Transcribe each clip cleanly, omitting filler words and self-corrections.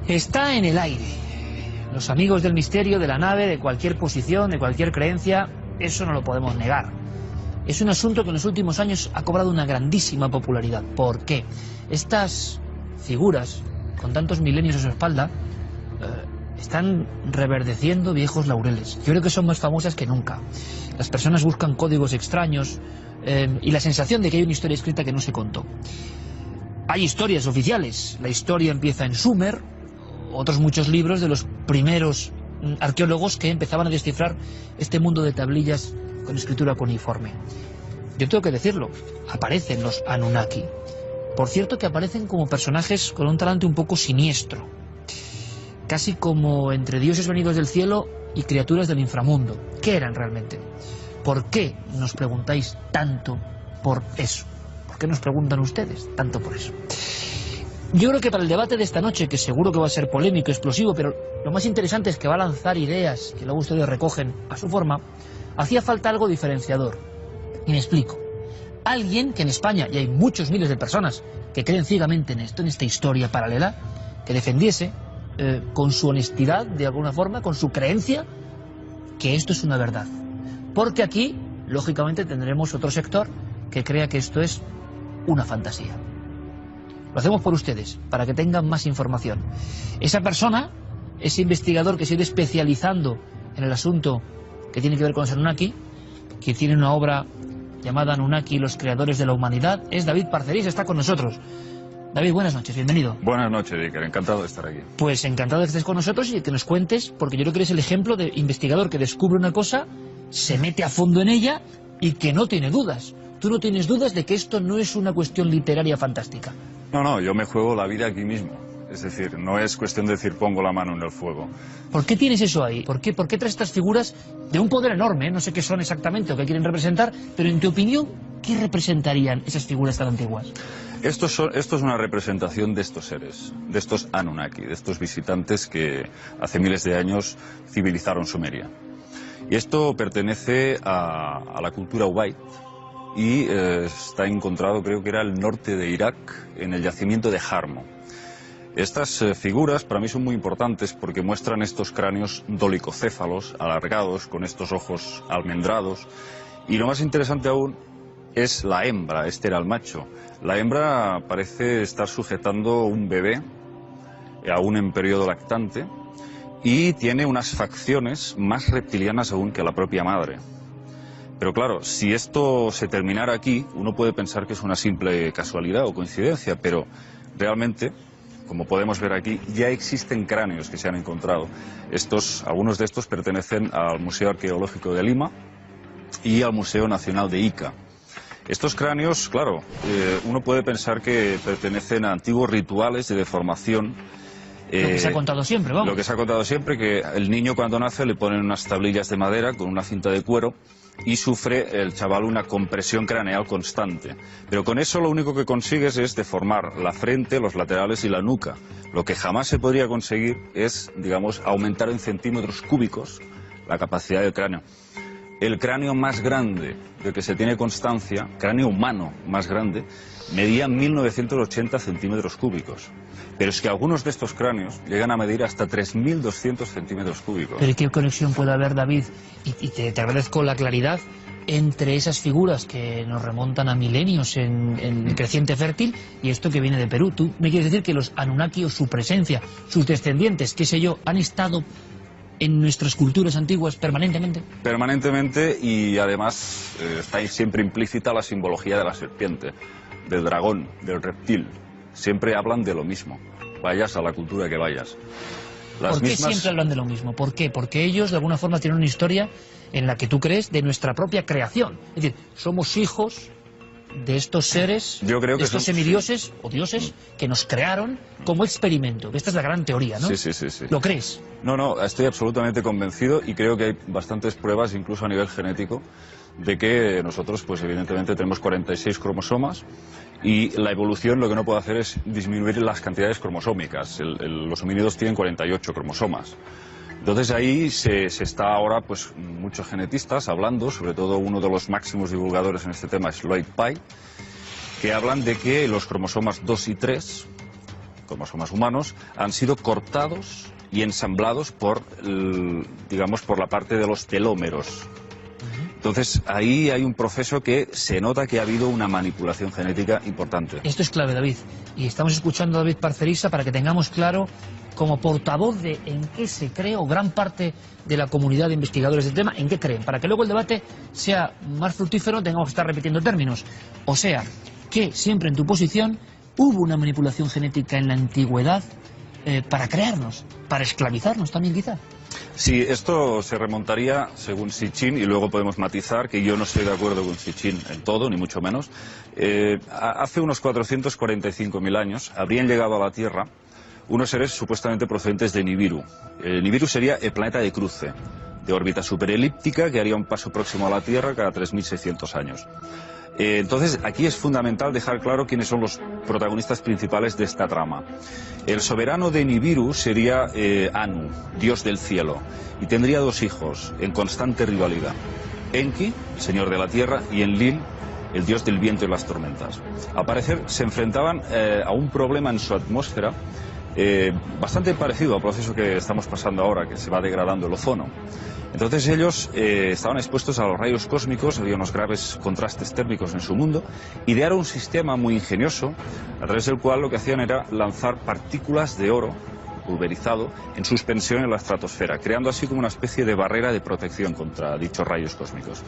Está en el aire. Los amigos del misterio, de la nave, de cualquier posición, de cualquier creencia, eso no lo podemos negar. Es un asunto que en los últimos años ha cobrado una grandísima popularidad. ¿Por qué? Estas figuras, con tantos milenios a su espalda, están reverdeciendo viejos laureles. Yo creo que son más famosas que nunca. Las personas buscan códigos extraños y la sensación de que hay una historia escrita que no se contó. Hay historias oficiales. La historia empieza en Sumer, otros muchos libros de los primeros arqueólogos que empezaban a descifrar este mundo de tablillas con escritura cuneiforme. Yo tengo que decirlo, aparecen los Anunnaki. Por cierto que aparecen como personajes con un talante un poco siniestro, casi como entre dioses venidos del cielo y criaturas del inframundo. ¿Qué eran realmente? ¿Por qué nos preguntáis tanto por eso? ¿Por qué nos preguntan ustedes tanto por eso? Yo creo que para el debate de esta noche, que seguro que va a ser polémico, explosivo, pero lo más interesante es que va a lanzar ideas que luego ustedes recogen a su forma, hacía falta algo diferenciador. Y me explico. Alguien que en España, y hay muchos miles de personas que creen ciegamente en esto, en esta historia paralela, que defendiese con su honestidad, de alguna forma, con su creencia, que esto es una verdad. Porque aquí, lógicamente, tendremos otro sector que crea que esto es una fantasía. Lo hacemos por ustedes, para que tengan más información. Esa persona, ese investigador que se ha ido especializando en el asunto que tiene que ver con los Anunnaki, que tiene una obra llamada Anunnaki, los creadores de la humanidad, es David Parcerís, está con nosotros. David, buenas noches, bienvenido. Buenas noches, Iker, encantado de estar aquí. Pues encantado de que estés con nosotros y que nos cuentes, porque yo creo que eres el ejemplo de investigador que descubre una cosa, se mete a fondo en ella y que no tiene dudas. Tú no tienes dudas de que esto no es una cuestión literaria fantástica. No, yo me juego la vida aquí mismo. Es decir, no es cuestión de decir pongo la mano en el fuego. ¿Por qué tienes eso ahí? ¿Por qué traes estas figuras de un poder enorme? No sé qué son exactamente o qué quieren representar, pero en tu opinión, ¿qué representarían esas figuras tan antiguas? Esto es una representación de estos seres, de estos Anunnaki, de estos visitantes que hace miles de años civilizaron Sumeria. Y esto pertenece a la cultura Ubaid y está encontrado, creo que era el norte de Irak, en el yacimiento de Jarmo. Estas figuras para mí son muy importantes porque muestran estos cráneos dolicocéfalos, alargados, con estos ojos almendrados. Y lo más interesante aún es la hembra, este era el macho. La hembra parece estar sujetando un bebé, aún en periodo lactante, y tiene unas facciones más reptilianas aún que la propia madre. Pero claro, si esto se terminara aquí, uno puede pensar que es una simple casualidad o coincidencia, pero realmente, como podemos ver aquí, ya existen cráneos que se han encontrado. Algunos de estos pertenecen al Museo Arqueológico de Lima y al Museo Nacional de Ica. Estos cráneos, claro, uno puede pensar que pertenecen a antiguos rituales de deformación. Lo que se ha contado siempre, vamos. Lo que se ha contado siempre, que el niño cuando nace le ponen unas tablillas de madera con una cinta de cuero y sufre el chaval una compresión craneal constante. Pero con eso lo único que consigues es deformar la frente, los laterales y la nuca. Lo que jamás se podría conseguir es, digamos, aumentar en centímetros cúbicos la capacidad del cráneo. El cráneo más grande del que se tiene constancia, cráneo humano más grande, medía 1980 centímetros cúbicos. Pero es que algunos de estos cráneos llegan a medir hasta 3.200 centímetros cúbicos. ¿Pero qué conexión puede haber, David? Y te agradezco la claridad entre esas figuras que nos remontan a milenios en el creciente fértil y esto que viene de Perú. ¿Tú me quieres decir que los Anunnaki o su presencia, sus descendientes, qué sé yo, han estado en nuestras culturas antiguas permanentemente? Permanentemente, y además está ahí siempre implícita la simbología de la serpiente, del dragón, del reptil. Siempre hablan de lo mismo, vayas a la cultura que vayas. ¿Por qué siempre hablan de lo mismo? ¿Por qué? Porque ellos de alguna forma tienen una historia en la que tú crees de nuestra propia creación. Es decir, somos hijos de estos seres, yo creo que de estos semidioses o dioses que nos crearon como experimento. Esta es la gran teoría, ¿no? Sí. ¿Lo crees? No, estoy absolutamente convencido y creo que hay bastantes pruebas, incluso a nivel genético, de que nosotros, pues evidentemente tenemos 46 cromosomas y la evolución lo que no puede hacer es disminuir las cantidades cromosómicas. Los homínidos tienen 48 cromosomas. Entonces ahí se está ahora, pues, muchos genetistas hablando, sobre todo uno de los máximos divulgadores en este tema es Lloyd Pye, que hablan de que los cromosomas 2 y 3 cromosomas humanos, han sido cortados y ensamblados por, digamos, por la parte de los telómeros. Entonces, ahí hay un proceso que se nota que ha habido una manipulación genética importante. Esto es clave, David. Y estamos escuchando a David Parcerisa para que tengamos claro, como portavoz de en qué se cree, o gran parte de la comunidad de investigadores del tema, en qué creen, para que luego el debate sea más fructífero, tengamos que estar repitiendo términos. O sea, que siempre en tu posición hubo una manipulación genética en la antigüedad para crearnos, para esclavizarnos también quizá. Sí, esto se remontaría según Sitchin, y luego podemos matizar que yo no estoy de acuerdo con Sitchin en todo, ni mucho menos. Hace unos 445.000 años habrían llegado a la Tierra unos seres supuestamente procedentes de Nibiru. Nibiru sería el planeta de cruce, de órbita superelíptica, que haría un paso próximo a la Tierra cada 3.600 años. Entonces, aquí es fundamental dejar claro quiénes son los protagonistas principales de esta trama. El soberano de Nibiru sería Anu, dios del cielo, y tendría dos hijos en constante rivalidad: Enki, el señor de la tierra, y Enlil, el dios del viento y las tormentas. Al parecer, se enfrentaban a un problema en su atmósfera bastante parecido al proceso que estamos pasando ahora, que se va degradando el ozono. Entonces ellos estaban expuestos a los rayos cósmicos, había unos graves contrastes térmicos en su mundo, idearon un sistema muy ingenioso, a través del cual lo que hacían era lanzar partículas de oro pulverizado en suspensión en la estratosfera, creando así como una especie de barrera de protección contra dichos rayos cósmicos.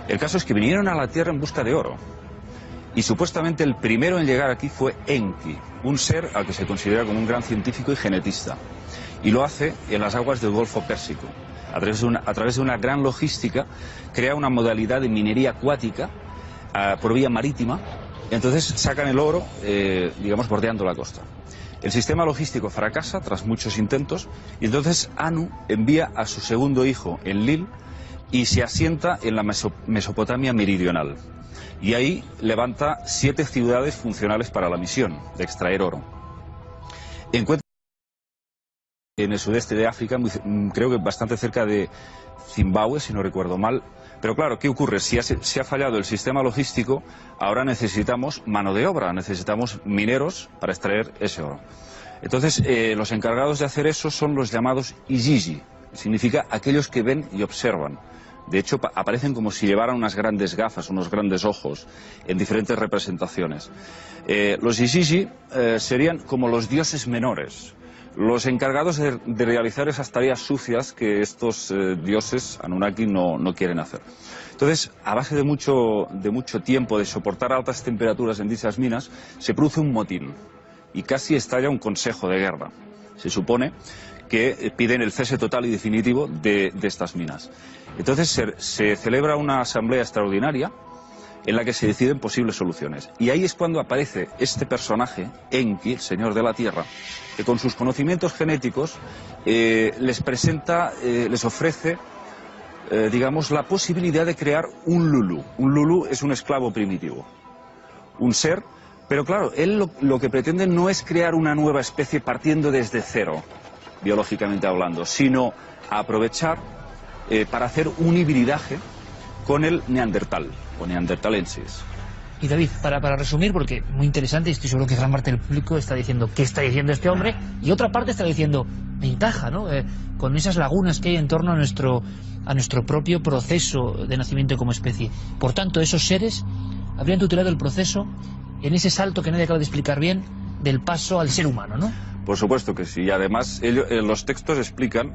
El caso es que vinieron a la Tierra en busca de oro, y supuestamente el primero en llegar aquí fue Enki, un ser al que se considera como un gran científico y genetista, y lo hace en las aguas del Golfo Pérsico. A través de una gran logística, crea una modalidad de minería acuática por vía marítima. Entonces sacan el oro, digamos, bordeando la costa. El sistema logístico fracasa tras muchos intentos, y entonces Anu envía a su segundo hijo, Enlil, y se asienta en la Mesopotamia meridional. Y ahí levanta 7 ciudades funcionales para la misión de extraer oro. Encuentra en el sudeste de África, creo que bastante cerca de Zimbabue, si no recuerdo mal. Pero claro, ¿qué ocurre? Si ha fallado el sistema logístico, ahora necesitamos mano de obra, necesitamos mineros para extraer ese oro. Entonces, los encargados de hacer eso son los llamados Igigi, significa aquellos que ven y observan. De hecho, aparecen como si llevaran unas grandes gafas, unos grandes ojos, en diferentes representaciones. Los Igigi serían como los dioses menores, los encargados de realizar esas tareas sucias que estos dioses Anunnaki no quieren hacer. Entonces, a base de mucho tiempo de soportar altas temperaturas en dichas minas, se produce un motín y casi estalla un consejo de guerra. Se supone que piden el cese total y definitivo de estas minas. Entonces se celebra una asamblea extraordinaria en la que se deciden posibles soluciones. Y ahí es cuando aparece este personaje, Enki, el señor de la tierra, que con sus conocimientos genéticos les presenta, les ofrece, digamos, la posibilidad de crear un Lulu. Un Lulu es un esclavo primitivo, un ser, pero claro, él lo que pretende no es crear una nueva especie partiendo desde cero, biológicamente hablando, sino aprovechar para hacer un hibridaje con el neandertal o neandertalensis. Y David, para resumir, porque muy interesante, y estoy seguro que gran parte del público está diciendo ¿qué está diciendo este hombre? Y otra parte está diciendo me encaja, ¿no? Con esas lagunas que hay en torno a nuestro propio proceso de nacimiento como especie. Por tanto, esos seres habrían tutelado el proceso en ese salto que nadie acaba de explicar bien del paso al ser humano, ¿no? Por supuesto que sí, y además los textos explican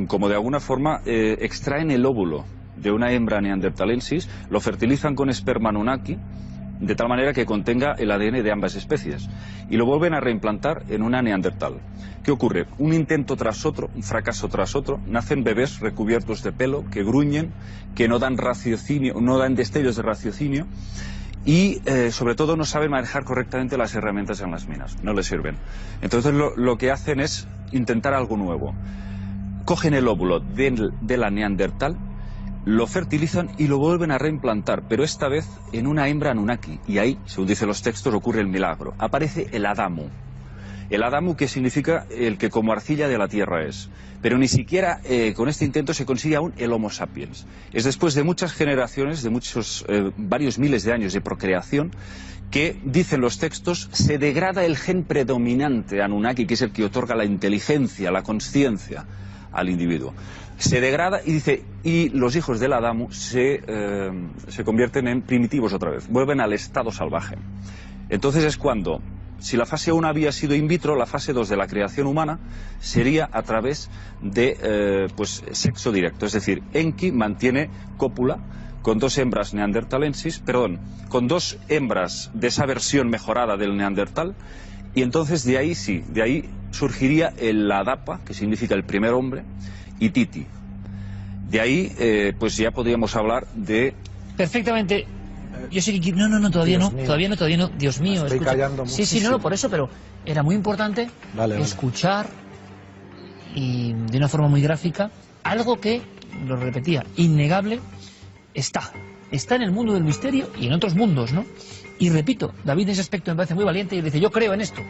como de alguna forma extraen el óvulo de una hembra neandertalensis, lo fertilizan con esperma Anunnaki, de tal manera que contenga el ADN de ambas especies, y lo vuelven a reimplantar en una neandertal. ¿Qué ocurre? Un intento tras otro, un fracaso tras otro, nacen bebés recubiertos de pelo, que gruñen, que no dan raciocinio, no dan destellos de raciocinio, y sobre todo no saben manejar correctamente las herramientas en las minas, no les sirven. Entonces lo que hacen es intentar algo nuevo. Cogen el óvulo de la neandertal, lo fertilizan y lo vuelven a reimplantar, pero esta vez en una hembra Anunnaki. Y ahí, según dicen los textos, ocurre el milagro. Aparece el Adamu. El Adamu, que significa el que como arcilla de la tierra es. Pero ni siquiera con este intento se consigue aún el Homo sapiens. Es después de muchas generaciones, de varios miles de años de procreación, que, dicen los textos, se degrada el gen predominante Anunnaki, que es el que otorga la inteligencia, la consciencia al individuo. Se degrada y dice, y los hijos del Adamu se convierten en primitivos otra vez, vuelven al estado salvaje. Entonces es cuando, si la fase 1 había sido in vitro, la fase 2 de la creación humana sería a través de sexo directo, es decir, Enki mantiene cópula con dos hembras neandertalensis, con dos hembras de esa versión mejorada del neandertal, y entonces de ahí surgiría el Adapa, que significa el primer hombre, y Titi. De ahí, pues ya podríamos hablar de... Perfectamente. Yo sé que... No, todavía no. Dios mío, estoy callando muchísimo. Sí, por eso, pero era muy importante escuchar y de una forma muy gráfica algo que, lo repetía, innegable, está en el mundo del misterio y en otros mundos, ¿no? Y repito, David en ese aspecto me parece muy valiente y dice, yo creo en esto.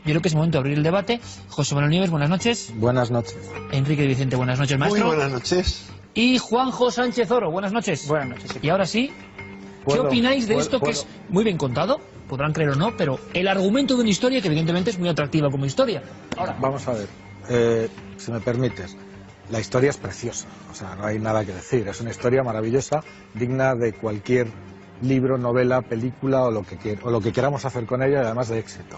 Yo creo que es momento de abrir el debate. José Manuel Nieves, buenas noches. Buenas noches. Enrique Vicente, buenas noches, maestro. Muy buenas noches. Y Juanjo Sánchez Oro, buenas noches. Buenas noches. Y ahora sí, ¿qué opináis de esto que es muy bien contado? Podrán creer o no, pero el argumento de una historia que evidentemente es muy atractiva como historia. Ahora, vamos a ver, si me permites. La historia es preciosa, o sea, no hay nada que decir. Es una historia maravillosa, digna de cualquier libro, novela, película o lo que queramos hacer con ella, y además de éxito.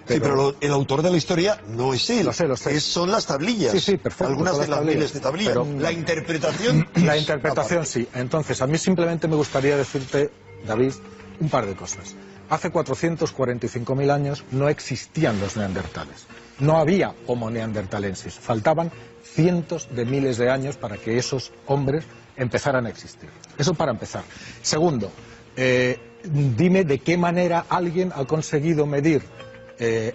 Pero el autor de la historia no es él. Lo sé. Son las tablillas. Sí, perfecto. Algunas de las miles de tablillas. Pero la interpretación... La interpretación sí. Entonces, a mí simplemente me gustaría decirte, David, un par de cosas. Hace 445.000 años no existían los neandertales. No había Homo neandertalensis. Faltaban cientos de miles de años para que esos hombres empezaran a existir. Eso para empezar. Segundo, dime de qué manera alguien ha conseguido medir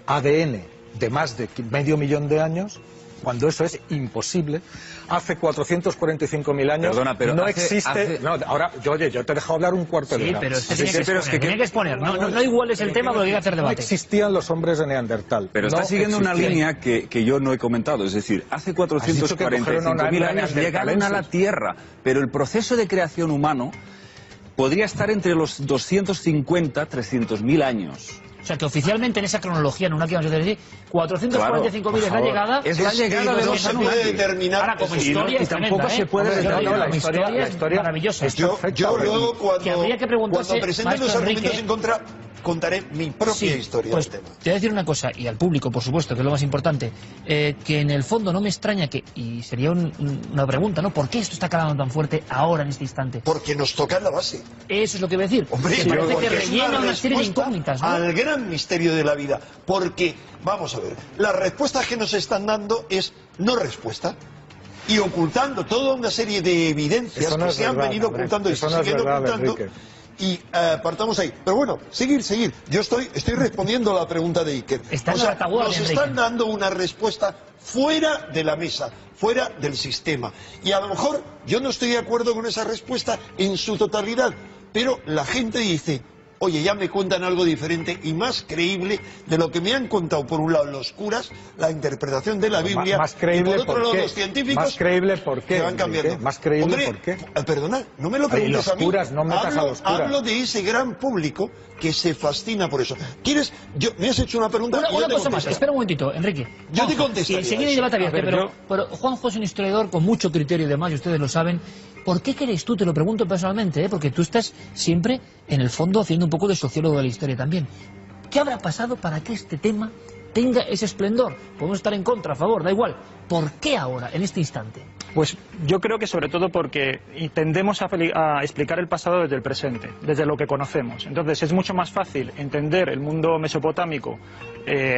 ADN de más de medio millón de años, cuando eso es imposible. Hace 445.000 años no existe... No, ahora, oye, yo te he dejado hablar un cuarto de hora. Sí, pero tiene que exponer. No igual es el tema, pero hay que hacer debate. No existían los hombres de Neandertal. Pero está siguiendo una línea que yo no he comentado. Es decir, hace 445.000 años llegaron a la Tierra, pero el proceso de creación humano podría estar entre los 250, 300.000 años. O sea, que oficialmente en esa cronología Anunnaki, vamos a decir, 445.000 es la llegada. Es la llegada de los Anunnaki. Ahora, como historia es tremenda, tampoco se puede determinar. La historia es maravillosa. Yo luego, cuando presente los argumentos Enrique, en contra, contaré mi propia historia pues, del tema. Te voy a decir una cosa, y al público, por supuesto, que es lo más importante, que en el fondo no me extraña que, y sería una pregunta, ¿no? ¿Por qué esto está calando tan fuerte ahora, en este instante? Porque nos toca en la base. Eso es lo que voy a decir. Hombre, que parece que es rellena una serie de incógnitas, ¿no? Al gran misterio de la vida. Porque, vamos a ver, las respuestas que nos están dando es no respuesta. Y ocultando toda una serie de evidencias que se han venido ocultando y se siguen ocultando. Y partamos ahí. Pero bueno, seguir. Yo estoy respondiendo a la pregunta de Iker. Nos están dando una respuesta fuera de la mesa, fuera del sistema. Y a lo mejor yo no estoy de acuerdo con esa respuesta en su totalidad. Pero la gente dice, oye, ya me cuentan algo diferente y más creíble de lo que me han contado, por un lado los curas, la interpretación de la Biblia, más creíble, y por otro lado los científicos. Más creíble, ¿por qué? Que van cambiando. Más creíble, Hombre, ¿por qué? Perdona, no me lo preguntes a mí. Curas, no metas a los curas. Hablo de ese gran público que se fascina por eso. ¿Quieres? Me has hecho una pregunta. Una cosa más, espera un momentito, Enrique. Yo te contesto. Y enseguida debate abierto, pero Juanjo es un historiador con mucho criterio y demás, y ustedes lo saben. ¿Por qué crees tú? Te lo pregunto personalmente, porque tú estás siempre, en el fondo, haciendo un poco de sociólogo de la historia también. ¿Qué habrá pasado para que este tema tenga ese esplendor? Podemos estar en contra, a favor, da igual. ¿Por qué ahora, en este instante? Pues yo creo que sobre todo porque tendemos a explicar el pasado desde el presente, desde lo que conocemos. Entonces es mucho más fácil entender el mundo mesopotámico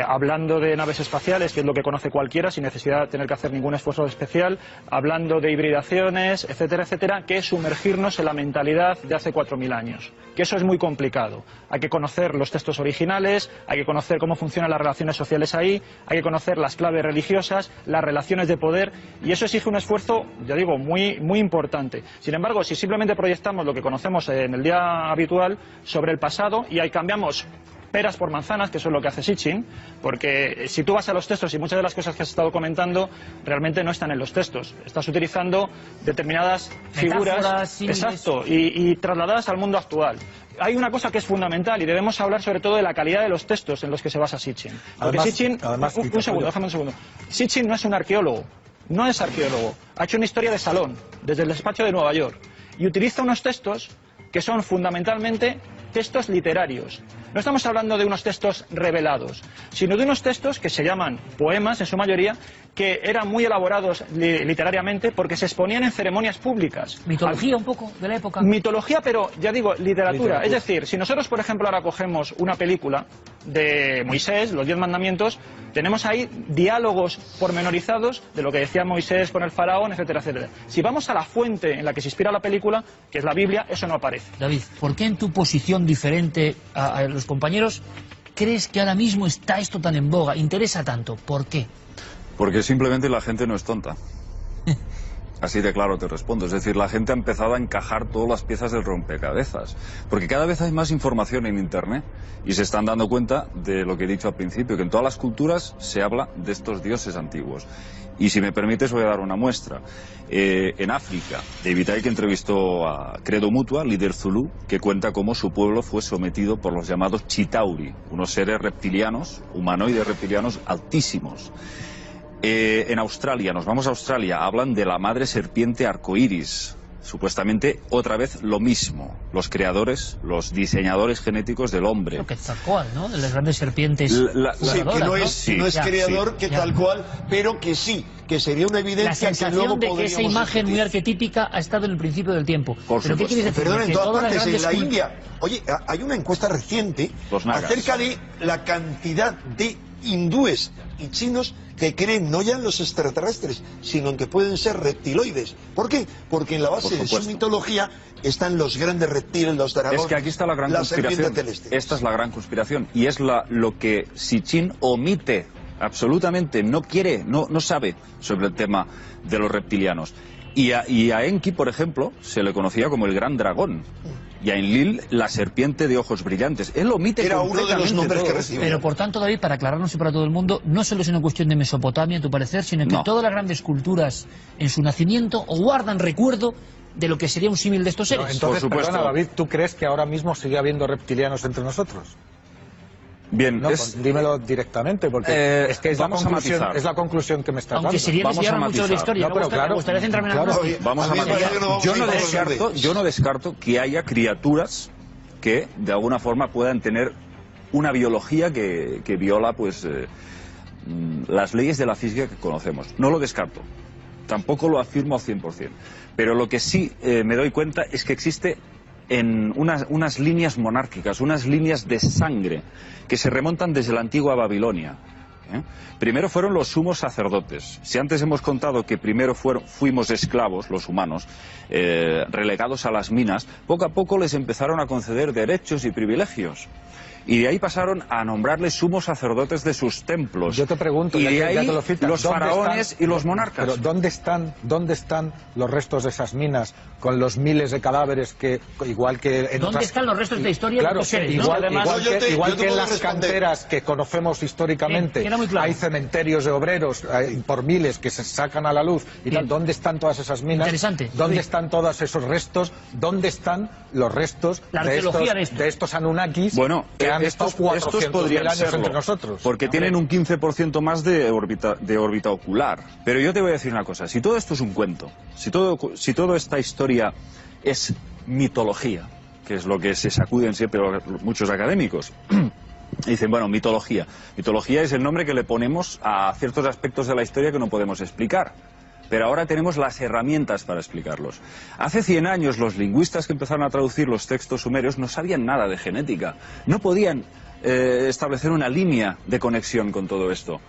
hablando de naves espaciales, que es lo que conoce cualquiera, sin necesidad de tener que hacer ningún esfuerzo especial, hablando de hibridaciones, etcétera, etcétera, que sumergirnos en la mentalidad de hace 4.000 años. Que eso es muy complicado. Hay que conocer los textos originales, hay que conocer cómo funcionan las relaciones sociales ahí, hay que conocer las claves religiosas, las relaciones de poder, y eso exige un esfuerzo, ya digo, muy importante. Sin embargo, si simplemente proyectamos lo que conocemos en el día habitual sobre el pasado y ahí cambiamos peras por manzanas, que eso es lo que hace Sitchin, porque si tú vas a los textos y muchas de las cosas que has estado comentando realmente no están en los textos. Estás utilizando determinadas figuras, exacto, y trasladadas al mundo actual. Hay una cosa que es fundamental y debemos hablar sobre todo de la calidad de los textos en los que se basa Sitchin. Porque Sitchin, un segundo, déjame un segundo. Sitchin no es un arqueólogo, no es arqueólogo. Ha hecho una historia de salón, desde el despacho de Nueva York, y utiliza unos textos que son fundamentalmente textos literarios. No estamos hablando de unos textos revelados, sino de unos textos que se llaman poemas, en su mayoría, que eran muy elaborados literariamente porque se exponían en ceremonias públicas. Mitología un poco de la época. Mitología, pero ya digo, literatura. Es decir, si nosotros, por ejemplo, ahora cogemos una película de Moisés, los 10 mandamientos, tenemos ahí diálogos pormenorizados de lo que decía Moisés con el faraón, etcétera, etcétera. Si vamos a la fuente en la que se inspira la película, que es la Biblia, eso no aparece. David, ¿por qué en tu posición diferente a los compañeros crees que ahora mismo está esto tan en boga, interesa tanto? ¿Por qué? Porque simplemente la gente no es tonta. Así de claro te respondo. Es decir, la gente ha empezado a encajar todas las piezas del rompecabezas. Porque cada vez hay más información en Internet y se están dando cuenta de lo que he dicho al principio, que en todas las culturas se habla de estos dioses antiguos. Y si me permites voy a dar una muestra. En África, David Icke entrevistó a Credo Mutua, líder zulú, que cuenta cómo su pueblo fue sometido por los llamados Chitauri, unos seres reptilianos, humanoides reptilianos altísimos. En Australia, nos vamos a Australia, hablan de la madre serpiente arcoíris. Supuestamente, otra vez, lo mismo. Los creadores, los diseñadores genéticos del hombre. Lo que tal cual, ¿no? De las grandes serpientes. Sí, que no es creador, que tal cual, pero que sí, que sería una evidencia. La sensación de que esa imagen muy arquetípica ha estado en el principio del tiempo. ¿Pero qué quieres decir? Perdón, en todas partes, en la India. Oye, hay una encuesta reciente acerca de la cantidad de hindúes y chinos que creen no ya en los extraterrestres, sino en que pueden ser reptiloides. ¿Por qué? Porque en la base de su mitología están los grandes reptiles, los dragones. Es que aquí está la gran conspiración. Esta es la gran conspiración. Y es lo que Sitchin omite absolutamente. No quiere, no sabe sobre el tema de los reptilianos. Y a Enki, por ejemplo, se le conocía como el gran dragón. Y a Enlil, la serpiente de ojos brillantes. Él omite era uno de los nombres que recibió. Pero por tanto, David, para aclararnos y para todo el mundo, no solo es una cuestión de Mesopotamia, a tu parecer, sino que todas las grandes culturas en su nacimiento guardan recuerdo de lo que sería un símil de estos seres. No, entonces, perdona, David, ¿tú crees que ahora mismo sigue habiendo reptilianos entre nosotros? Bien, no, pues dímelo directamente, porque es que es la conclusión que me estás dando. Aunque sería desviar mucho de la historia. No, pero me gustaría centrarme en la Vamos a matizar. Yo no descarto que haya criaturas que de alguna forma puedan tener una biología que viola pues las leyes de la física que conocemos. No lo descarto. Tampoco lo afirmo al 100%. Pero lo que sí me doy cuenta es que existe en unas líneas monárquicas, unas líneas de sangre que se remontan desde la antigua Babilonia. Primero fueron los sumos sacerdotes. Si antes hemos contado que primero fuimos esclavos, los humanos, relegados a las minas, poco a poco les empezaron a conceder derechos y privilegios. Y de ahí pasaron a nombrarles sumos sacerdotes de sus templos. Yo te pregunto, y de ahí los faraones y los monarcas. Pero ¿dónde están los restos de esas minas con los miles de cadáveres que, igual que en ¿Dónde están los restos de historia? Claro, igual que en las responder. Canteras que conocemos históricamente, hay cementerios de obreros por miles que se sacan a la luz. Y tal, ¿dónde están todas esas minas? Interesante. ¿Dónde están todos esos restos? ¿Dónde están los restos de estos Anunnakis? Bueno, que han estado 400.000 años entre nosotros. Porque tienen un 15% más de órbita ocular. Pero yo te voy a decir una cosa, si todo esto es un cuento, si toda esta historia es mitología, que es lo que se sacuden siempre muchos académicos, dicen, bueno, mitología. Mitología es el nombre que le ponemos a ciertos aspectos de la historia que no podemos explicar. Pero ahora tenemos las herramientas para explicarlos. Hace 100 años los lingüistas que empezaron a traducir los textos sumerios no sabían nada de genética. No podían establecer una línea de conexión con todo esto.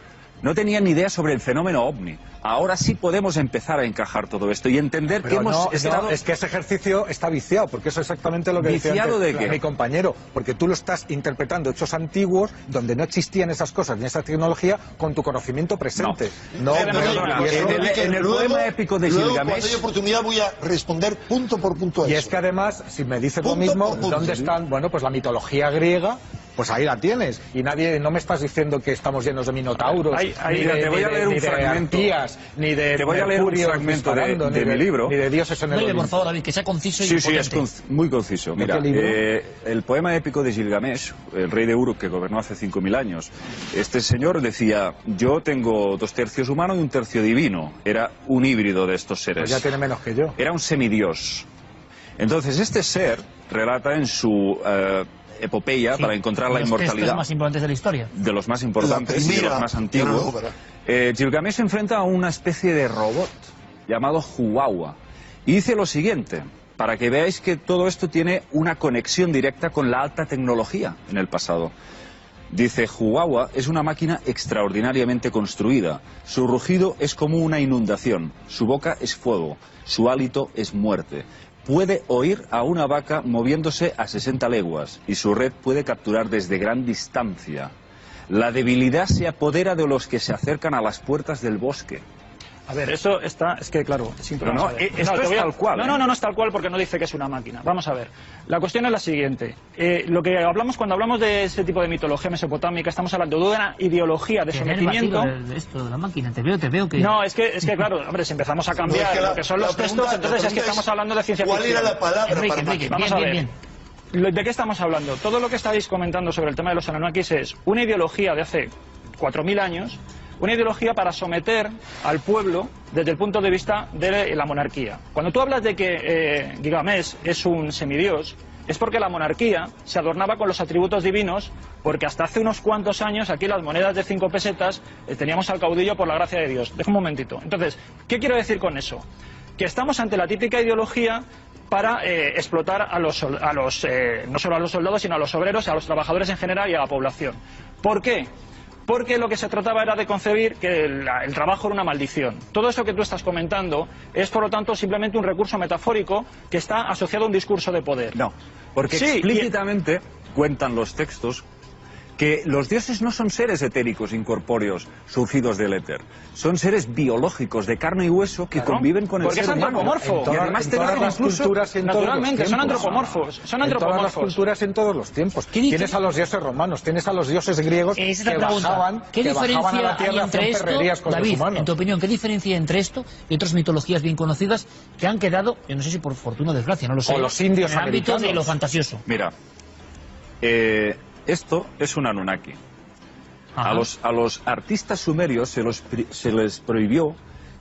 No tenían ni idea sobre el fenómeno ovni. Ahora sí podemos empezar a encajar todo esto y entender que hemos estado... es que ese ejercicio está viciado, porque eso es exactamente lo que decía antes mi compañero. Porque tú lo estás interpretando hechos antiguos, donde no existían esas cosas ni esa tecnología, con tu conocimiento presente. En el poema épico de Gilgamesh... Cuando hay oportunidad voy a responder punto por punto a eso. Y es que además, si me dices lo mismo, ¿dónde están? Bueno, pues la mitología griega Pues ahí la tienes. Y no me estás diciendo que estamos llenos de minotauros, te voy a leer un fragmento, ni de te voy a leer un fragmento de mi libro, ni de dioses en el Olimpo. Por favor, David, que sea conciso y sí, es muy conciso. Mira, el poema épico de Gilgamesh, el rey de Uruk que gobernó hace 5000 años, este señor decía: yo tengo 2 tercios humano y 1 tercio divino. Era un híbrido de estos seres. Pues ya tiene menos que yo. Era un semidios. Entonces este ser relata en su epopeya, para encontrar la inmortalidad. De los más importantes de la historia. De los más importantes y de los más antiguos. Gilgamesh se enfrenta a una especie de robot llamado Huwawa. Y dice lo siguiente, para que veáis que todo esto tiene una conexión directa con la alta tecnología en el pasado. Dice: Huwawa es una máquina extraordinariamente construida. Su rugido es como una inundación. Su boca es fuego. Su hálito es muerte. Puede oír a una vaca moviéndose a 60 leguas y su red puede capturar desde gran distancia. La debilidad se apodera de los que se acercan a las puertas del bosque. A ver, eso está, es que claro, es importante. Esto es tal cual. No es tal cual porque no dice que es una máquina. Vamos a ver. La cuestión es la siguiente. Lo que hablamos cuando hablamos de ese tipo de mitología mesopotámica, estamos hablando de una ideología de sometimiento. Esto de la máquina, te veo que. No, es que claro, hombre, si empezamos a cambiar lo que son los textos, entonces es que estamos hablando de ciencia ficción. ¿Cuál era la palabra para Enrique, vamos a ver. ¿De qué estamos hablando? Todo lo que estáis comentando sobre el tema de los Anunnakis es una ideología de hace 4000 años. Una ideología para someter al pueblo desde el punto de vista de la monarquía. Cuando tú hablas de que Gilgamesh es un semidios, es porque la monarquía se adornaba con los atributos divinos, porque hasta hace unos cuantos años aquí las monedas de 5 pesetas teníamos al caudillo por la gracia de Dios. Deja un momentito. Entonces, ¿qué quiero decir con eso? Que estamos ante la típica ideología para explotar no solo a los soldados, sino a los obreros, a los trabajadores en general y a la población. ¿Por qué? Porque lo que se trataba era de concebir que el trabajo era una maldición. Todo eso que tú estás comentando es, por lo tanto, simplemente un recurso metafórico que está asociado a un discurso de poder. No, porque sí, explícitamente cuentan los textos que los dioses no son seres etéricos, incorpóreos, surgidos del éter. Son seres biológicos, de carne y hueso, que conviven con el ser humano. Porque es antropomorfo. Y además te dan las culturas en naturalmente, son antropomorfos. Son antropomorfos. En todas las culturas en todos los tiempos. Tienes a los dioses romanos, tienes a los dioses griegos que bajaban a la tierra a hacer perrerías con los humanos. En tu opinión, ¿qué diferencia hay entre esto y otras mitologías bien conocidas que han quedado, yo no sé si por fortuna o desgracia, no lo sé, o los indios en el ámbito de lo fantasioso? Mira, esto es un Anunnaki. A los artistas sumerios se les prohibió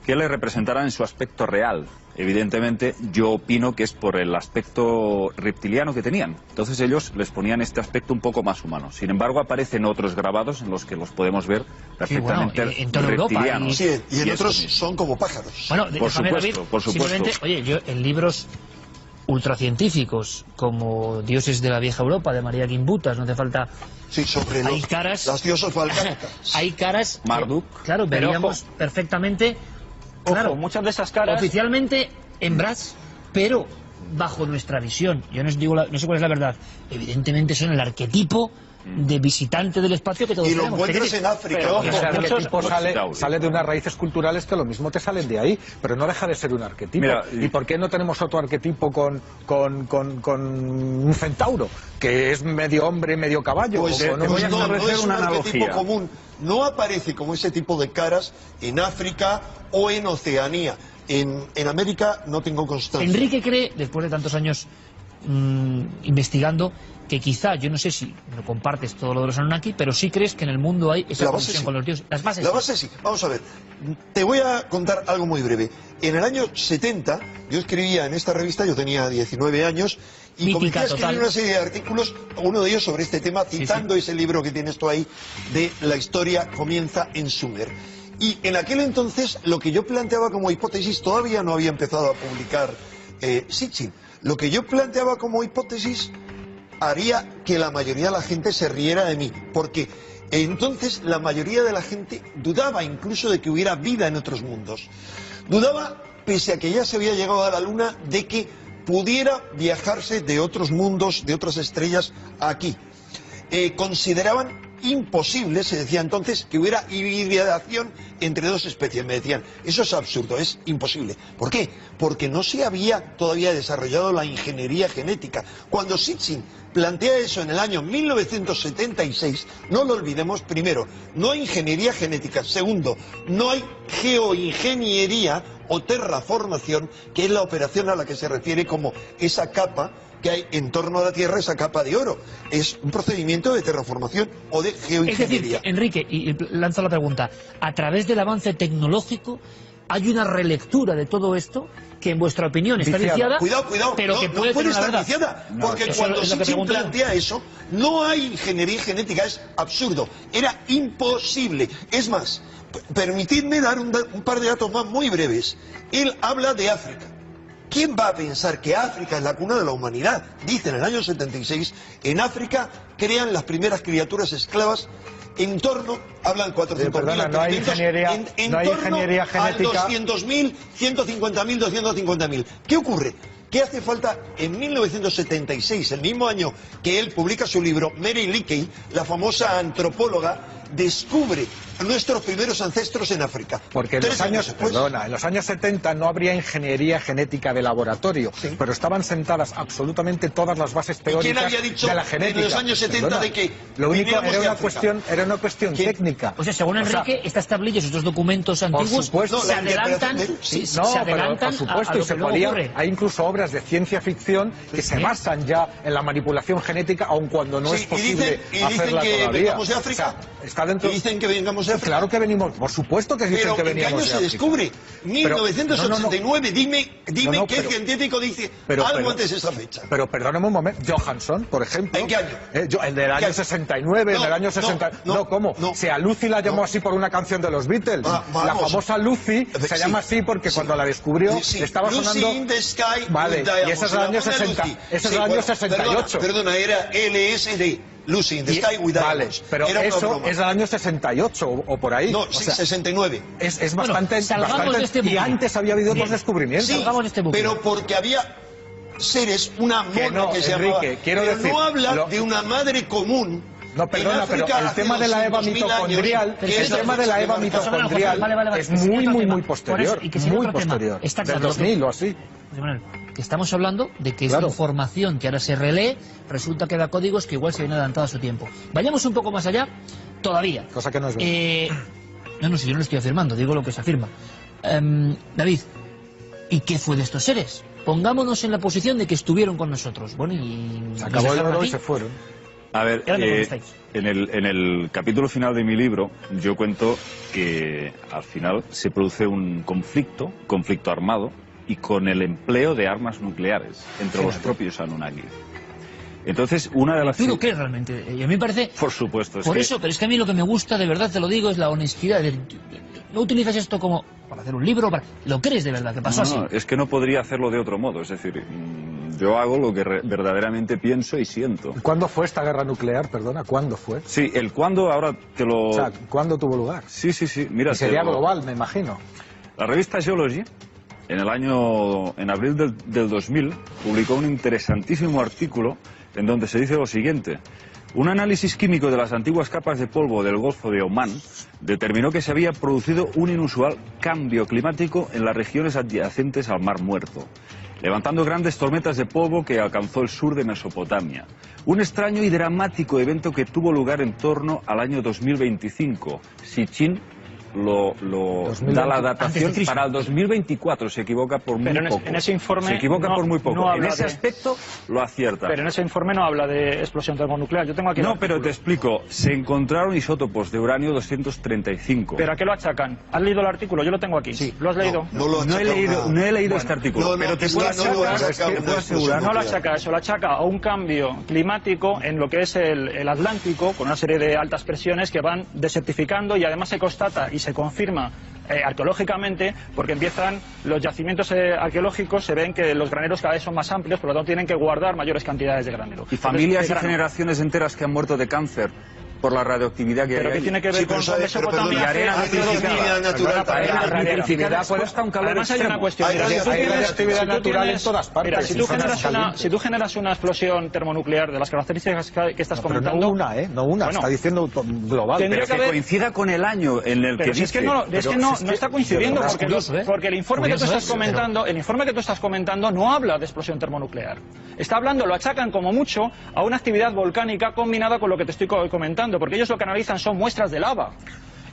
que le representaran en su aspecto real. Evidentemente, yo opino que es por el aspecto reptiliano que tenían. Entonces ellos les ponían este aspecto un poco más humano. Sin embargo, aparecen otros grabados en los que los podemos ver perfectamente reptilianos. Sí, y en otros son como pájaros. Bueno, por supuesto. Simplemente, oye, yo en libros ultracientíficos como Dioses de la Vieja Europa, de María Gimbutas, no hace falta. Sí, sobre las diosas volcánicas. Hay caras, Marduk. Claro, veríamos perfectamente. Claro, muchas de esas caras oficialmente en Brass, pero bajo nuestra visión, yo no os digo no sé cuál es la verdad, evidentemente son el arquetipo de visitante del espacio que todos y lo tenemos. encuentras en África. Pero ese arquetipo sale de unas raíces culturales que lo mismo te salen de ahí, pero no deja de ser un arquetipo. Mira, ¿y por qué no tenemos otro arquetipo con un centauro, que es medio hombre, medio caballo? Pues no es un arquetipo común. No aparece como ese tipo de caras en África o en Oceanía. En América no tengo constancia. Enrique cree, después de tantos años investigando, que quizá, yo no sé si lo compartes todo lo de los Anunnaki, pero sí crees que en el mundo hay esa conexión con los dioses. La base sí. Vamos a ver, te voy a contar algo muy breve. En el año 70, yo escribía en esta revista, yo tenía 19 años, y comencé a escribir una serie de artículos, uno de ellos sobre este tema, citando ese libro que tienes tú ahí, de La historia comienza en Sumer. Y en aquel entonces, lo que yo planteaba como hipótesis, todavía no había empezado a publicar Sitchin. Lo que yo planteaba como hipótesis haría que la mayoría de la gente se riera de mí, porque entonces la mayoría de la gente dudaba incluso de que hubiera vida en otros mundos. Dudaba, pese a que ya se había llegado a la Luna, de que pudiera viajarse de otros mundos, de otras estrellas, aquí. Consideraban imposible, se decía entonces, que hubiera hibridación entre dos especies. Me decían, eso es absurdo, es imposible. ¿Por qué? Porque no se había todavía desarrollado la ingeniería genética. Cuando Sitchin plantea eso en el año 1976, no lo olvidemos, primero, no hay ingeniería genética, segundo, no hay geoingeniería o terraformación, que es la operación a la que se refiere como esa capa que hay en torno a la Tierra, esa capa de oro. Es un procedimiento de terraformación o de geoingeniería. Es decir, Enrique, y lanzo la pregunta, a través del avance tecnológico hay una relectura de todo esto que en vuestra opinión está viciada, cuidado, pero que no puede estar viciada, porque cuando Sitchin plantea eso, no hay ingeniería genética, es absurdo, era imposible. Es más, permitidme dar un par de datos más muy breves. Él habla de África. ¿Quién va a pensar que África es la cuna de la humanidad? Dice en el año 76, en África crean las primeras criaturas esclavas en torno, hablan 400.000, no hay ingeniería, en no hay torno ingeniería genética. Al 200.000, 150.000, 250.000. ¿Qué ocurre? ¿Qué hace falta? En 1976, el mismo año que él publica su libro, Mary Leakey, la famosa antropóloga, descubre nuestros primeros ancestros en África. Porque en los años 70 no habría ingeniería genética de laboratorio, sí, pero estaban sentadas absolutamente todas las bases teóricas de la genética. En los años 70 de que lo único era una cuestión técnica. O sea, según Enrique, estas tablillas, estos documentos antiguos se adelantan, por supuesto, y se podía, hay incluso obras de ciencia ficción que se basan ya en la manipulación genética, aun cuando no es posible hacerla todavía. De África. Está dentro. ¿Y dicen que vengamos de África? Claro que venimos, por supuesto que dicen que veníamos de África. ¿En qué año se descubre? 1989, dime qué científico dice algo antes de esa fecha. Pero perdóname un momento, Johansson, por ejemplo. ¿En qué año? En el año 69, en el año 60. ¿Cómo? Si a Lucy la llamó así por una canción de los Beatles. La famosa Lucy se llama así porque cuando la descubrió estaba sonando. Lucy in the Sky. Vale, y ese es el año 60. Ese es el año 68. Perdona, era LSD. Lucy in the Sky with Diamonds. Vale, pero eso es del año 68 o por ahí. No, sí, 69. Es bastante... y antes había habido otros descubrimientos. Sí, pero porque había seres, una mona que se llamaba... Pero no habla de una madre común. No, perdona, pero el tema de la Eva mitocondrial, es muy posterior. Muy posterior. Del 2000 o así. Que estamos hablando de que esta información que ahora se relee resulta que da códigos que igual se viene adelantado a su tiempo. Vayamos un poco más allá, todavía. Cosa que no es verdad. No, si yo no lo estoy afirmando, digo lo que se afirma. David, ¿y qué fue de estos seres? Pongámonos en la posición de que estuvieron con nosotros. Bueno, y se acabó el oro y se fueron. A ver, en el capítulo final de mi libro yo cuento que al final se produce un conflicto armado, y con el empleo de armas nucleares entre los propios Anunnaki. Entonces, una de las... ¿Tú lo crees realmente? Y a mí me parece... Por supuesto. Por eso, pero es que a mí lo que me gusta, de verdad te lo digo, es la honestidad. No utilizas esto como para hacer un libro, ¿lo crees de verdad que pasó así? No, es que no podría hacerlo de otro modo. Es decir, yo hago lo que verdaderamente pienso y siento. ¿Cuándo fue esta guerra nuclear? Perdona, ¿cuándo fue? Sí, el cuándo ahora te lo... O sea, ¿cuándo tuvo lugar? Sí. Mira, y sería global, me imagino. La revista Geology, en abril del 2000, publicó un interesantísimo artículo en donde se dice lo siguiente: un análisis químico de las antiguas capas de polvo del Golfo de Omán determinó que se había producido un inusual cambio climático en las regiones adyacentes al Mar Muerto, levantando grandes tormentas de polvo que alcanzó el sur de Mesopotamia. Un extraño y dramático evento que tuvo lugar en torno al año 2025. Sitchin da la datación para el 2024, se equivoca por muy poco. En ese informe se equivoca por muy poco. En ese aspecto lo acierta. Pero en ese informe no habla de explosión termonuclear. Yo tengo aquí. No, pero te explico. Se encontraron isótopos de uranio 235. ¿Pero a qué lo achacan? ¿Has leído el artículo? Yo lo tengo aquí. Sí. ¿Lo has leído? No he leído este artículo. Pero te puedo asegurar. No lo achaca eso, lo achaca a un cambio climático en lo que es el Atlántico, con una serie de altas presiones que van desertificando, y además se constata y se confirma arqueológicamente, porque empiezan los yacimientos arqueológicos, se ven que los graneros cada vez son más amplios, por lo tanto tienen que guardar mayores cantidades de granero. Y familias y generaciones enteras que han muerto de cáncer por la radioactividad que hay. ¿Pero qué tiene que ver con Mesopotamia? Y arena radioactividad cuesta un calor. Además hay una cuestión. Hay radioactividad natural en todas partes. Mira, si tú generas una explosión termonuclear de las características que estás comentando... No una, está diciendo global. Pero que coincida con el año en el que dice. Es que no está coincidiendo porque el informe que tú estás comentando no habla de explosión termonuclear. Está hablando, lo achacan como mucho a una actividad volcánica combinada con lo que te estoy comentando, porque ellos lo que analizan son muestras de lava.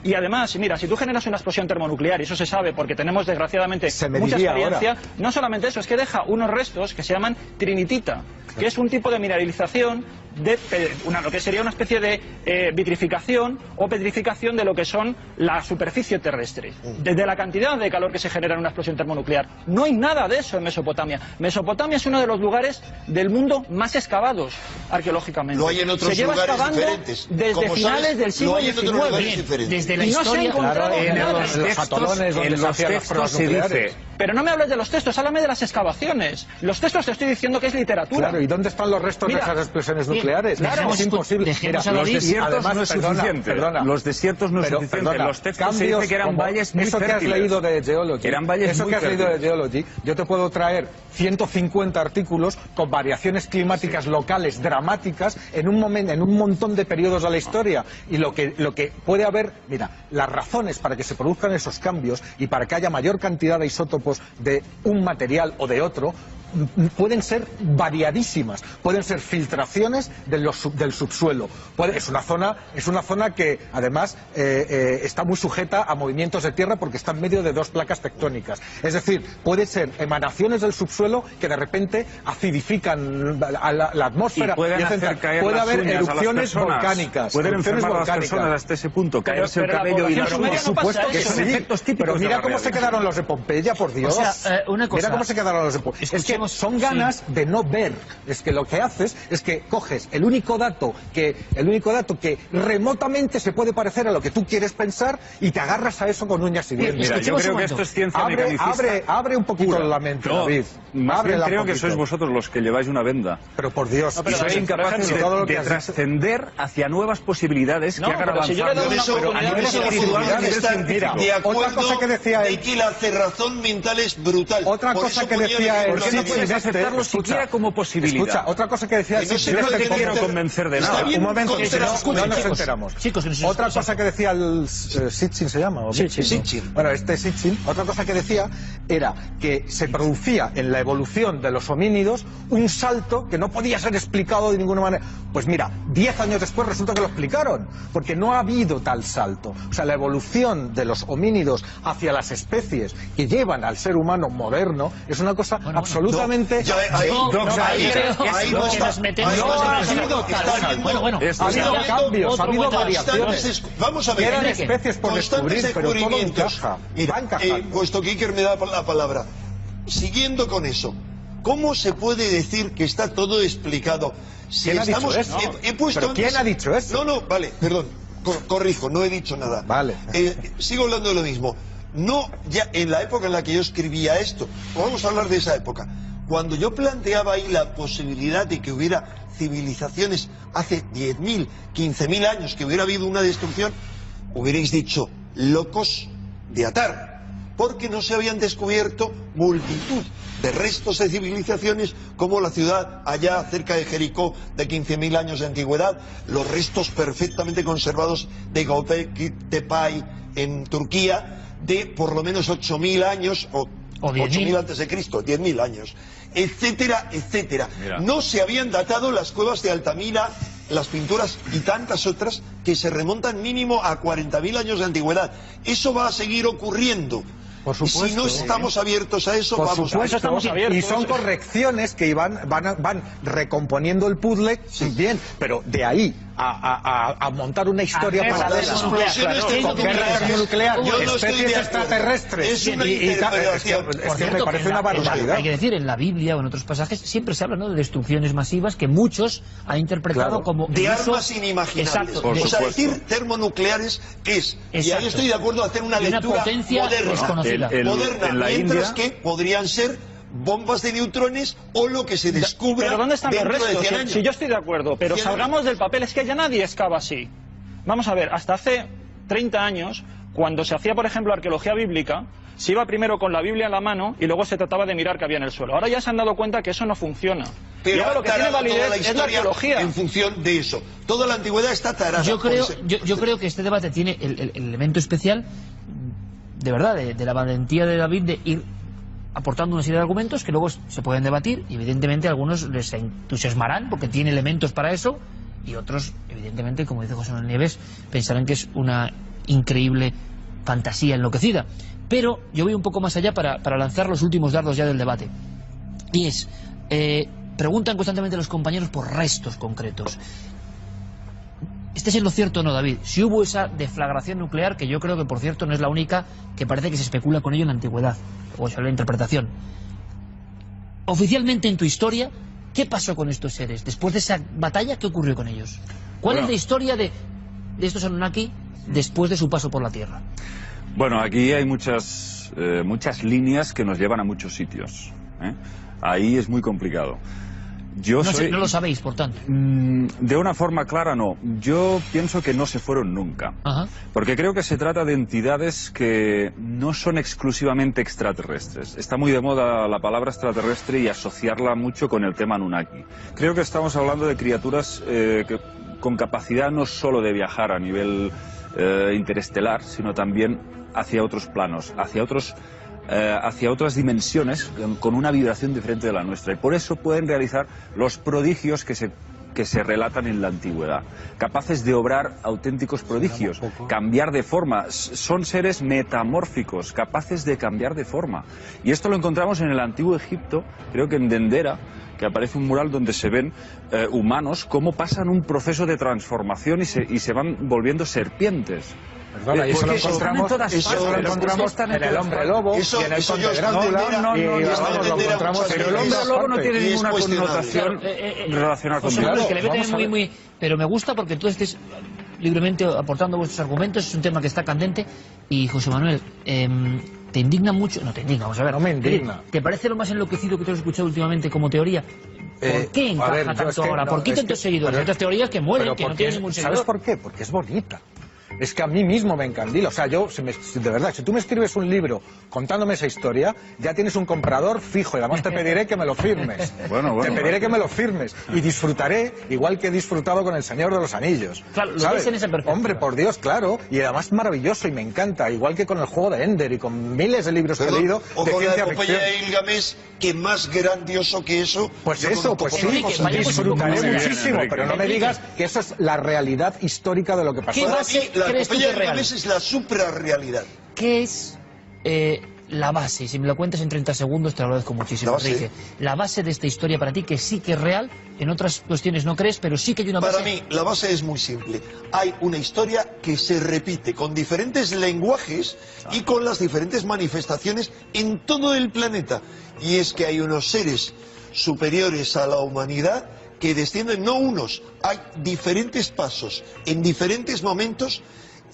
Y además, mira, si tú generas una explosión termonuclear, y eso se sabe porque tenemos desgraciadamente mucha experiencia, no solamente eso, es que deja unos restos que se llaman trinitita, que es un tipo de mineralización de lo que sería una especie de vitrificación o petrificación de lo que son la superficie terrestre. Desde la cantidad de calor que se genera en una explosión termonuclear. No hay nada de eso en Mesopotamia. Mesopotamia es uno de los lugares del mundo más excavados arqueológicamente. Lo hay en otros lugares diferentes. Desde finales del siglo XIX. Desde la historia, los atolones donde se hacían las pruebas nucleares. Pero no me hables de los textos, háblame de las excavaciones. Los textos te estoy diciendo que es literatura. Claro, ¿y dónde están los restos de esas explosiones nucleares? Claro, es imposible. Mira, los desiertos no es suficiente. Los desiertos no es suficiente. Los textos se dice que eran valles muy fértiles. Eso que has leído de Geology, eran valles muy fértiles. Yo te puedo traer 150 artículos con variaciones climáticas locales dramáticas en un montón de periodos de la historia. Y lo que puede haber, mira, las razones para que se produzcan esos cambios y para que haya mayor cantidad de isótopos de un material o de otro pueden ser variadísimas, pueden ser filtraciones del subsuelo. Es una zona que además está muy sujeta a movimientos de tierra porque está en medio de dos placas tectónicas. Es decir, pueden ser emanaciones del subsuelo que de repente acidifican la atmósfera. Y pueden hacer caer puede las haber uñas erupciones volcánicas. Pueden enfermar a las personas hasta ese punto, caerse el cabello y las uñas. Por supuesto que son sí. efectos típicos. Pero mira cómo se quedaron los de Pompeya, por Dios. O sea, una cosa, mira cómo se quedaron los de Pompeya. Es que son ganas de no ver. Es que lo que haces es que coges el único dato que remotamente se puede parecer a lo que tú quieres pensar y te agarras a eso con uñas y dientes. Mira, yo creo que esto es ciencia mecanicista. Abre un poquito la mente, David. Creo que sois vosotros los que lleváis una venda. Pero por Dios, y sois incapaces de trascender hacia nuevas posibilidades que hagan avanzar. Pero a nivel espiritual, de acuerdo, otra cosa que decía él, que la cerrazón mental es brutal. Otra cosa que decía él, no puedes aceptarlo siquiera como posibilidad. Escucha, otra cosa que decía él, yo no te quiero convencer de nada. Un momento, no nos enteramos. Otra cosa que decía el Sitchin, ¿se llama? Sitchin. Bueno, Sitchin, otra cosa que decía era que se producía en la evolución de los homínidos un salto que no podía ser explicado de ninguna manera. Pues mira, 10 años después resulta que lo explicaron, porque no ha habido tal salto. O sea, la evolución de los homínidos hacia las especies que llevan al ser humano moderno es una cosa absolutamente... Ha habido cambios, ha habido variaciones. Vamos a ver, eran especies por descubrir, pero todo encaja. Puesto que Iker me da la palabra, siguiendo con eso, ¿cómo se puede decir que está todo explicado? ¿Quién ha dicho eso? ¿Pero quién ha dicho eso? No, vale, perdón, corrijo, no he dicho nada. Vale. Sigo hablando de lo mismo. No, ya en la época en la que yo escribía esto, vamos a hablar de esa época, cuando yo planteaba ahí la posibilidad de que hubiera civilizaciones hace 10.000, 15.000 años, que hubiera habido una destrucción, hubierais dicho, locos de atar, porque no se habían descubierto multitud de restos de civilizaciones como la ciudad allá cerca de Jericó de 15.000 años de antigüedad, los restos perfectamente conservados de Göbekli Tepe en Turquía de por lo menos 8.000 años o 8.000 antes de Cristo, 10.000 años, etcétera, etcétera. Mira. No se habían datado las cuevas de Altamira, las pinturas y tantas otras que se remontan mínimo a 40.000 años de antigüedad. Eso va a seguir ocurriendo. Por supuesto, si no estamos abiertos a eso, vamos a eso. Estamos abiertos. Y son correcciones que van recomponiendo el puzzle, bien, pero de ahí a montar una historia paralela con guerra termonuclear, especies extraterrestres. Es una interpretación. Es que me parece una barbaridad. Hay que decir, en la Biblia o en otros pasajes siempre se habla, ¿no?, de destrucciones masivas que muchos han interpretado como de armas inimaginables. O sea, decir termonucleares es, y ahí estoy de acuerdo, hacer una lectura moderna, mientras que podrían ser bombas de neutrones o lo que se descubra. Pero ¿dónde están los restos? De 100 años. Si yo estoy de acuerdo, pero salgamos del papel, es que ya nadie excava así. Vamos a ver, hasta hace 30 años, cuando se hacía, por ejemplo, arqueología bíblica, se iba primero con la Biblia en la mano y luego se trataba de mirar qué había en el suelo. Ahora ya se han dado cuenta que eso no funciona. Pero y ahora lo que tiene validez es la arqueología. En función de eso. Toda la antigüedad está tarada. Yo creo que este debate tiene el elemento especial, de verdad, de la valentía de David de ir aportando una serie de argumentos que luego se pueden debatir y evidentemente a algunos les entusiasmarán porque tiene elementos para eso y otros, evidentemente, como dice José Manuel Nieves, pensarán que es una increíble fantasía enloquecida. Pero yo voy un poco más allá para lanzar los últimos dardos ya del debate. Y es, preguntan constantemente los compañeros por restos concretos. ¿Este es lo cierto o no, David? Si hubo esa deflagración nuclear, que yo creo que, por cierto, no es la única, que parece que se especula con ello en la antigüedad, o sea, la interpretación. Oficialmente en tu historia, ¿qué pasó con estos seres? Después de esa batalla, ¿qué ocurrió con ellos? ¿Cuál es la historia de estos Anunnaki después de su paso por la Tierra? Bueno, aquí hay muchas líneas que nos llevan a muchos sitios, ¿eh? Ahí es muy complicado. No lo sabéis, por tanto. De una forma clara, no. Yo pienso que no se fueron nunca. Ajá. Porque creo que se trata de entidades que no son exclusivamente extraterrestres. Está muy de moda la palabra extraterrestre y asociarla mucho con el tema Anunnaki. Creo que estamos hablando de criaturas con capacidad no solo de viajar a nivel interestelar, sino también hacia otros planos, hacia otras dimensiones con una vibración diferente de la nuestra, y por eso pueden realizar los prodigios que se relatan en la antigüedad, capaces de obrar auténticos prodigios, cambiar de forma. Son seres metamórficos, capaces de cambiar de forma, y esto lo encontramos en el antiguo Egipto. Creo que en Dendera, que aparece un mural donde se ven humanos cómo pasan un proceso de transformación y se van volviendo serpientes. Perdona, y eso lo encontramos en el hombre lobo y en el conde Drácula. Pero el hombre lobo no tiene ninguna connotación relacionada con Dios. Que le meten muy... Pero me gusta porque tú estés libremente aportando vuestros argumentos. Es un tema que está candente. Y José Manuel, ¿te indigna mucho? No te indigna, vamos a ver. No me indigna. ¿Te parece lo más enloquecido que te has escuchado últimamente como teoría? ¿Por qué encaja tanto ahora? ¿Por qué tantos seguidores? Hay otras teorías que mueren, que no tienen ningún seguidor. ¿Sabes por qué? Porque es bonita. Es que a mí mismo me encandila. O sea, de verdad, si tú me escribes un libro contándome esa historia, ya tienes un comprador fijo y además te pediré que me lo firmes. Te pediré que me lo firmes y disfrutaré igual que he disfrutado con El Señor de los Anillos. Claro, lo ves en esa perspectiva. Hombre, por Dios, claro. Y además maravilloso y me encanta. Igual que con el juego de Ender y con miles de libros que he leído de ciencia ficción. O con la epopeya de Gilgamesh, que más grandioso que eso. Pues eso, pues sí, disfrutaré muchísimo, pero no me digas que eso es la realidad histórica de lo que pasó. La epopeya de Gilgamesh es la suprarrealidad. ¿Qué es la base? Si me lo cuentas en 30 segundos te lo agradezco muchísimo, Enrique. La base de esta historia para ti, que sí que es real, en otras cuestiones no crees, pero sí que hay una base. Para mí, la base es muy simple. Hay una historia que se repite con diferentes lenguajes y con las diferentes manifestaciones en todo el planeta. Y es que hay unos seres superiores a la humanidad que descienden, no unos, hay diferentes pasos en diferentes momentos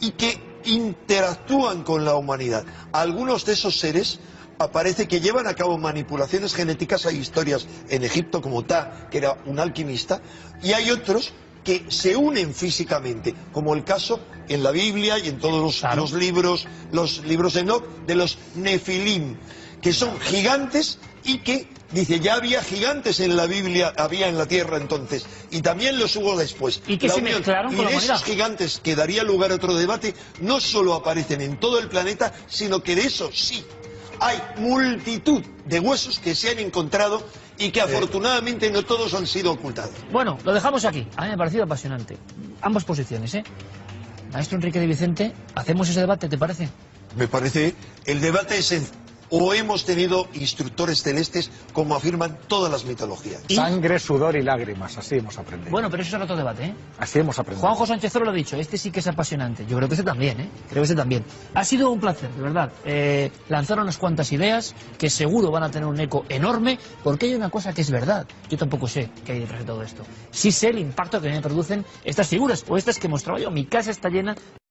y que interactúan con la humanidad. Algunos de esos seres aparece que llevan a cabo manipulaciones genéticas. Hay historias en Egipto como Ta, que era un alquimista, y hay otros que se unen físicamente, como el caso en la Biblia y en todos los libros de Enoch, de los Nefilim, que son gigantes y que, dice, ya había gigantes en la Biblia, había en la tierra entonces, y también los hubo después. Y que se mezclaron con la humanidad. Esos gigantes, que daría lugar a otro debate, no solo aparecen en todo el planeta, sino que de eso sí, hay multitud de huesos que se han encontrado y que afortunadamente no todos han sido ocultados. Bueno, lo dejamos aquí. A mí me ha parecido apasionante. Ambas posiciones, ¿eh? Maestro Enrique de Vicente, ¿hacemos ese debate, te parece? Me parece, el debate es o hemos tenido instructores celestes, como afirman todas las mitologías. Sangre, sudor y lágrimas, así hemos aprendido. Bueno, pero eso es otro debate, ¿eh? Así hemos aprendido. Juanjo Sánchez Oro lo ha dicho, este sí que es apasionante. Yo creo que este también, ¿eh? Creo que este también. Ha sido un placer, de verdad. Lanzaron unas cuantas ideas que seguro van a tener un eco enorme, porque hay una cosa que es verdad. Yo tampoco sé qué hay detrás de todo esto. Sí sé el impacto que me producen estas figuras, o estas que mostraba yo. Mi casa está llena